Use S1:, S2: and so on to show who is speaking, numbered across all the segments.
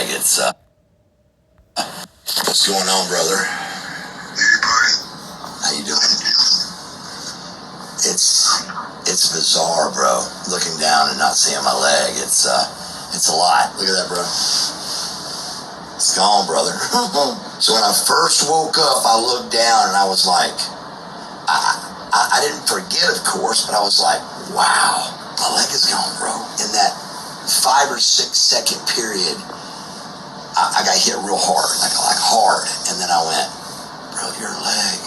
S1: leg. It's what's going on, brother?
S2: Hey, buddy.
S1: How you doing? It's bizarre, bro. Looking down and not seeing my leg. It's a lot. Look at that, bro. It's gone, brother. So when I first woke up, I looked down and I was like, I didn't forget, of course, but I was like, wow, my leg is gone, bro. In that 5 or 6 second period, I got hit real hard, like hard. And then I went, bro, your leg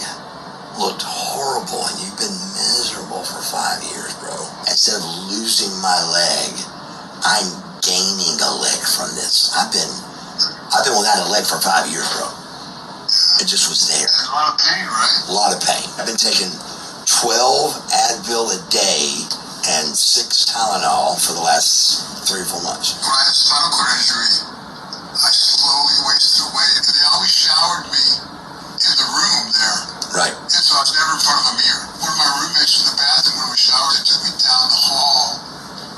S1: looked horrible and you've been miserable for 5 years, bro. Instead of losing my leg, I'm gaining a leg from this. I've been without a leg for 5 years, bro. It just was there.
S2: A lot of pain, right?
S1: A lot of pain. I've been taking 12 Advil a day and 6 Tylenol for the last 3 or 4 months.
S2: When I had spinal cord injury, I slowly wasted away. They always showered me in the room there.
S1: Right.
S2: And so I was never in front of a mirror. One of my roommates in the bathroom when we showered, they took me down the hall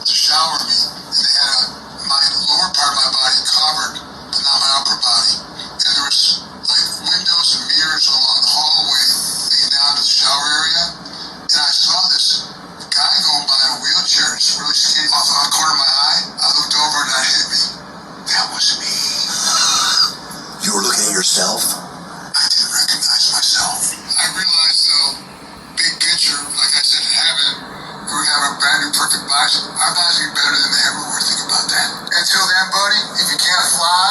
S2: to shower me. And they had my lower part of my body covered, but not my upper body. And there was like windows and mirrors along the hallway leading down to the shower area. And I saw this guy going by in a wheelchair, just really skinny, off the corner of my eye. I looked over and that hit me. That was me.
S1: You were looking at yourself?
S2: I didn't recognize myself. I realized, though, big picture, like I said in heaven, we have a brand new perfect body. Our bodies will be better than they ever were. Think about that. Until then, buddy, if you can't fly,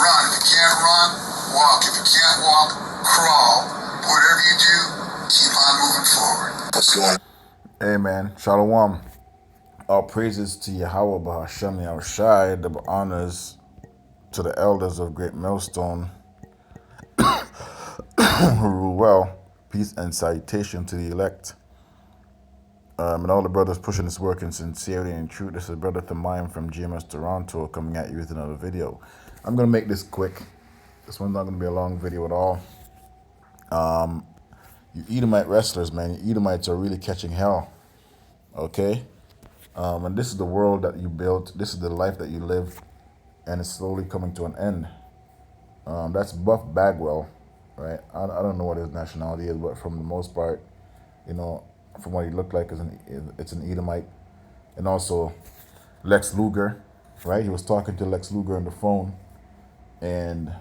S2: run. If you can't run, walk. If you can't walk, crawl. Whatever you do, keep on moving forward.
S1: What's going on?
S3: Hey man, Shalom. All praises to Yahweh Bahashem Yahushai, the honors to the elders of Great Millstone who rule well. Peace and salutation to the elect. And all the brothers pushing this work in sincerity and truth. This is Brother Thamayim from GMS Toronto coming at you with another video. I'm going to make this quick. This one's not going to be a long video at all. You Edomite wrestlers, man. You Edomites are really catching hell. Okay? And this is the world that you built. This is the life that you live. And it's slowly coming to an end. That's Buff Bagwell, right? I don't know what his nationality is, but from the most part, you know, from what he looked like, it's an Edomite. And also Lex Luger, right? He was talking to Lex Luger on the phone. And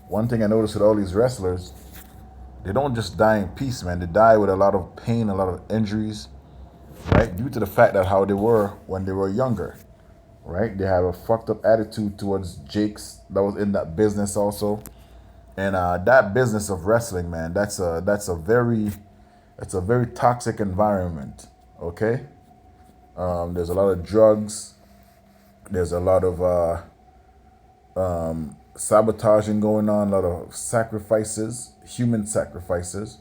S3: one thing I noticed with all these wrestlers, they don't just die in peace, man. They die with a lot of pain, a lot of injuries, right? Due to the fact that how they were when they were younger, right? They have a fucked up attitude towards Jakes that was in that business also. And that business of wrestling, man, that's a very toxic environment, okay? There's a lot of drugs. There's a lot of sabotaging going on, a lot of sacrifices, human sacrifices,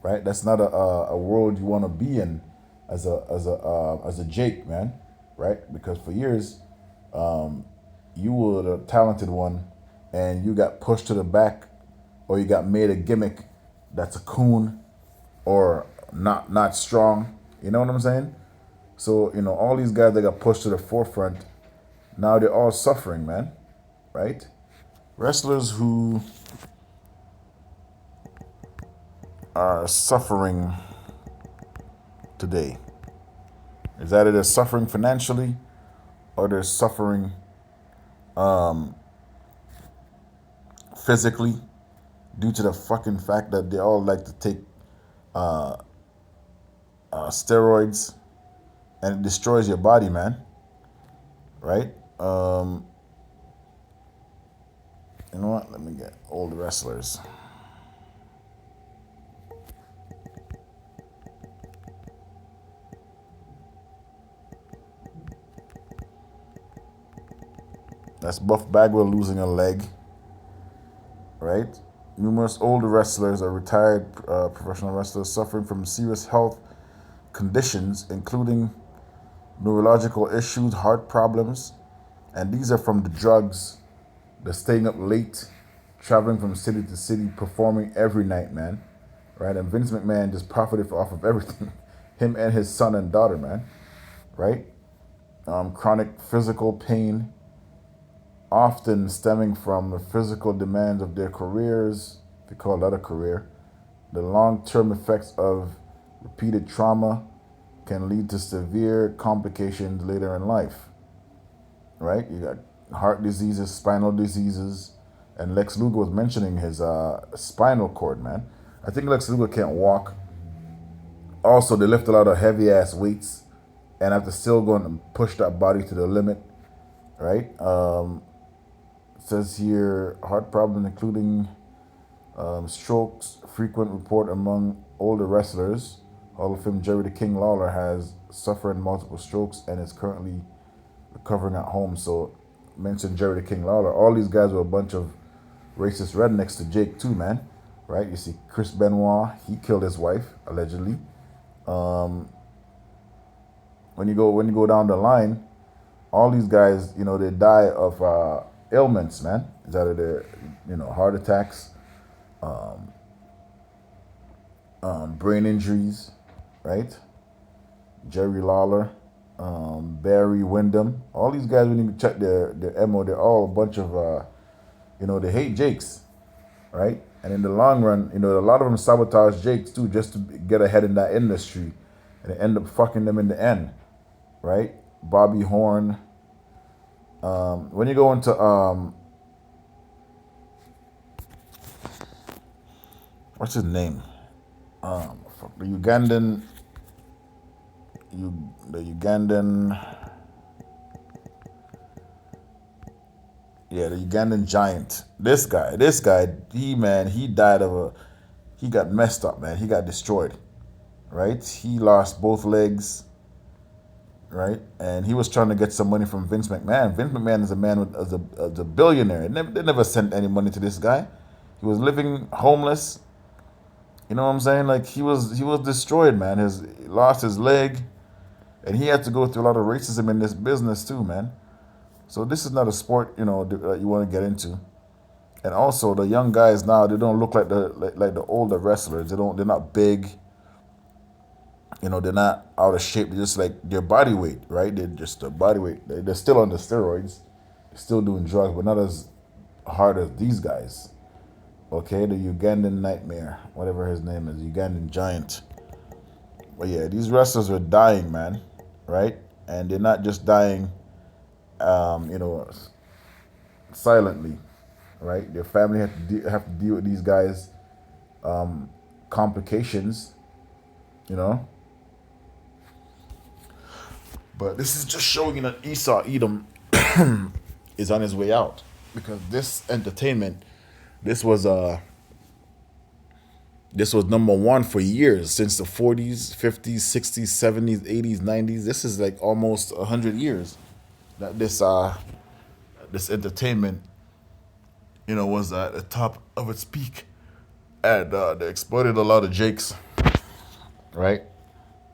S3: right? That's not a world you want to be in as a Jake, man, right? Because for years, you were the talented one, and you got pushed to the back, or you got made a gimmick that's a coon or not strong. You know what I'm saying? So, you know, all these guys that got pushed to the forefront, now they're all suffering, man, right? Wrestlers who are suffering today is either they're suffering financially or they're suffering physically due to the fucking fact that they all like to take steroids, and it destroys your body, man, right? You know what? Let me get old wrestlers. That's Buff Bagwell losing a leg, right? Numerous older wrestlers or retired professional wrestlers suffering from serious health conditions, including neurological issues, heart problems, and these are from the drugs. They're staying up late, traveling from city to city, performing every night, man, right? And Vince McMahon just profited off of everything, him and his son and daughter, man, right? Chronic physical pain, often stemming from the physical demands of their careers, if you call that a career. The long-term effects of repeated trauma can lead to severe complications later in life, right? You got heart diseases, spinal diseases, and Lex Luger was mentioning his spinal cord, man. I think Lex Luger can't walk. Also, they lift a lot of heavy-ass weights and have to still go and push that body to the limit, right? It says here, heart problems including strokes, frequent report among older wrestlers. Hall of Fame Jerry the King Lawler has suffered multiple strokes and is currently recovering at home. So, mentioned Jerry the King Lawler. All these guys were a bunch of racist rednecks to Jake too, man. Right? You see Chris Benoit, he killed his wife, allegedly. When you go down the line, all these guys, they die of ailments, man. It's either their, heart attacks, brain injuries, right? Jerry Lawler, Barry Windham, all these guys, when you check their MO, they're all a bunch of, they hate Jakes, right? And in the long run, a lot of them sabotage Jakes too, just to get ahead in that industry, and they end up fucking them in the end, right? Bobby Horn. When you go into what's his name? The Ugandan, the Ugandan giant. This guy, he died he got messed up, man. He got destroyed, right? He lost both legs, right? And he was trying to get some money from Vince McMahon. Vince McMahon is a man as a billionaire. They never sent any money to this guy. He was living homeless. You know what I'm saying? Like he was destroyed, man. He lost his leg, and he had to go through a lot of racism in this business too, man. So this is not a sport, that you want to get into. And also the young guys now, they don't look like the older wrestlers. They're not big. They're not out of shape. They're just like their body weight, right? They're just their body weight. They're still on the steroids, still doing drugs, but not as hard as these guys. Okay, the Ugandan Nightmare, whatever his name is, Ugandan Giant. But yeah, these wrestlers are dying, man, right? And they're not just dying, silently, right? Their family have to deal with these guys' complications, But this is just showing that Esau Edom is on his way out, because this entertainment, this was number one for years, since the 40s, 50s, 60s, 70s, 80s, 90s. This is like almost 100 years that this entertainment, was at the top of its peak, and they exploited a lot of Jakes, right?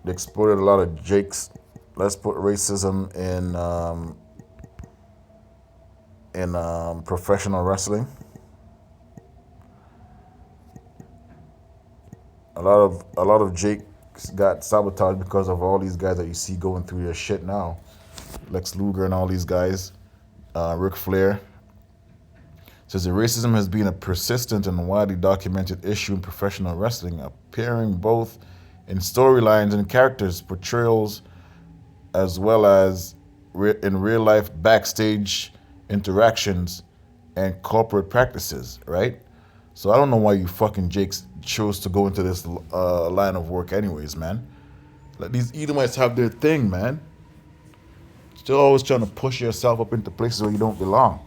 S3: They exploited a lot of Jakes. Let's put racism in professional wrestling. A lot of Jakes got sabotaged because of all these guys that you see going through your shit now. Lex Luger and all these guys, Ric Flair. Says that racism has been a persistent and widely documented issue in professional wrestling, appearing both in storylines and characters portrayals, as well as in real life backstage interactions and corporate practices, right? So I don't know why you fucking Jakes chose to go into this line of work anyways, man. Let these Edomites have their thing, man. Still always trying to push yourself up into places where you don't belong,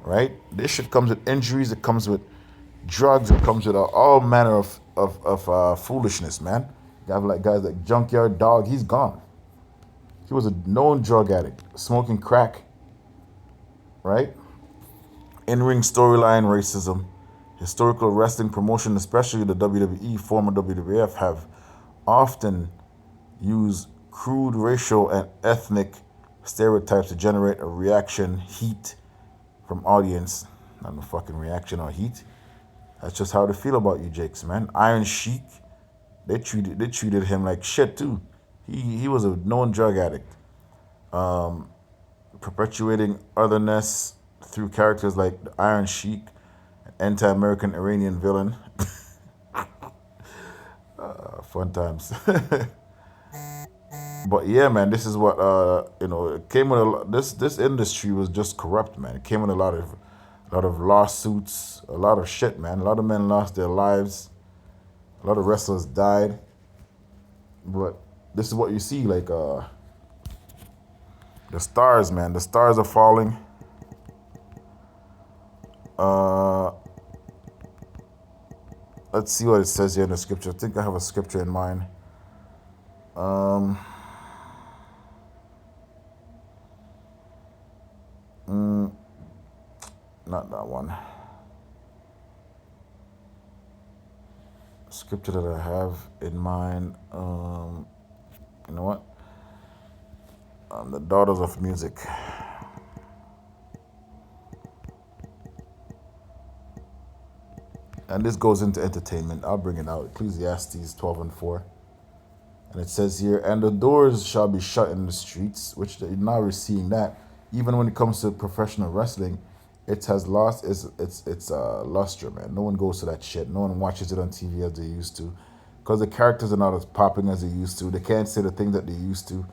S3: right? This shit comes with injuries. It comes with drugs. It comes with all manner of foolishness, man. You have like guys like Junkyard Dog. He's gone. He was a known drug addict, smoking crack, right? In-ring storyline racism, historical wrestling promotion, especially the WWE, former WWF, have often used crude racial and ethnic stereotypes to generate a reaction, heat from audience. Not no fucking reaction or heat. That's just how they feel about you, Jakes, man. Iron Sheik, they treated him like shit too. He was a known drug addict, perpetuating otherness through characters like the Iron Sheik, an anti-American Iranian villain. Fun times. But yeah, man, this is what it came with this industry was just corrupt, man. It came with a lot of lawsuits, a lot of shit, man. A lot of men lost their lives. A lot of wrestlers died. But this is what you see, like the stars, man. The stars are falling. Uh, let's see what it says here in the scripture. I think I have a scripture in mind. Um, not that one. Scripture that I have in mind. You know what? The Daughters of Music. And this goes into entertainment. I'll bring it out. Ecclesiastes 12:4. And it says here, and the doors shall be shut in the streets, which now we're seeing that. Even when it comes to professional wrestling, it has lost its luster, man. No one goes to that shit. No one watches it on TV as they used to. Because the characters are not as popping as they used to. They can't say the things that they used to.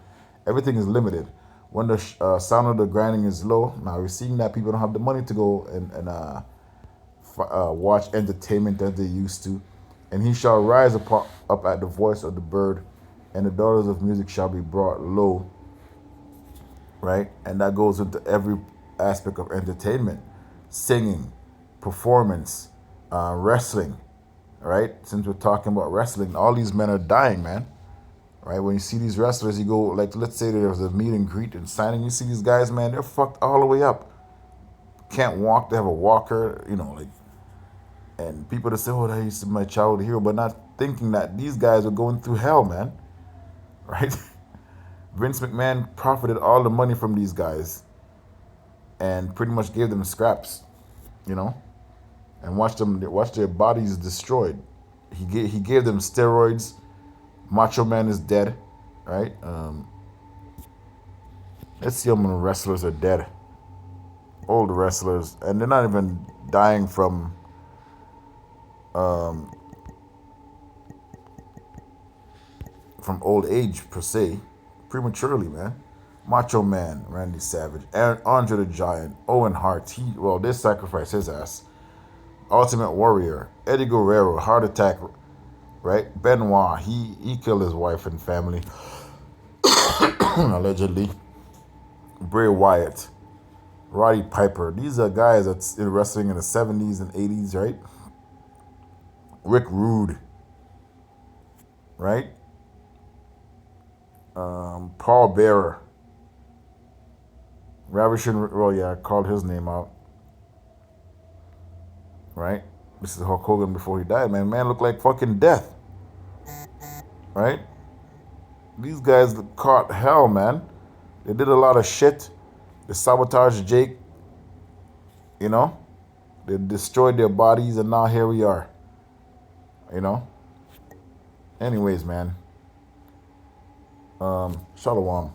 S3: Everything is limited. When the sound of the grinding is low, now we're seeing that people don't have the money to go and watch entertainment as they used to. And he shall rise up at the voice of the bird, and the daughters of music shall be brought low. Right? And that goes into every aspect of entertainment: singing, performance, wrestling. Right? Since we're talking about wrestling, all these men are dying, man. Right? When you see these wrestlers, you go, like, let's say there's a meet and greet and signing, you see these guys, man, they're fucked all the way up. Can't walk, they have a walker, like, and people that say, oh, that used to be my childhood hero, but not thinking that these guys are going through hell, man. Right? Vince McMahon profited all the money from these guys and pretty much gave them scraps, and watch their bodies destroyed. He gave them steroids. Macho Man is dead, right? Let's see how many wrestlers are dead. Old wrestlers, and they're not even dying from old age per se, prematurely, man. Macho Man, Randy Savage, Andre the Giant, Owen Hart. They sacrificed his ass. Ultimate Warrior, Eddie Guerrero, heart attack, right? Benoit, he killed his wife and family, allegedly. Bray Wyatt, Roddy Piper. These are guys that's in wrestling in the 70s and 80s, right? Rick Rude, right? Paul Bearer. Ravishing, I called his name out. Right? This is Hulk Hogan before he died, man. Man looked like fucking death. Right? These guys caught hell, man. They did a lot of shit. They sabotaged Jake. They destroyed their bodies, and now here we are. Anyways, man. Shalom.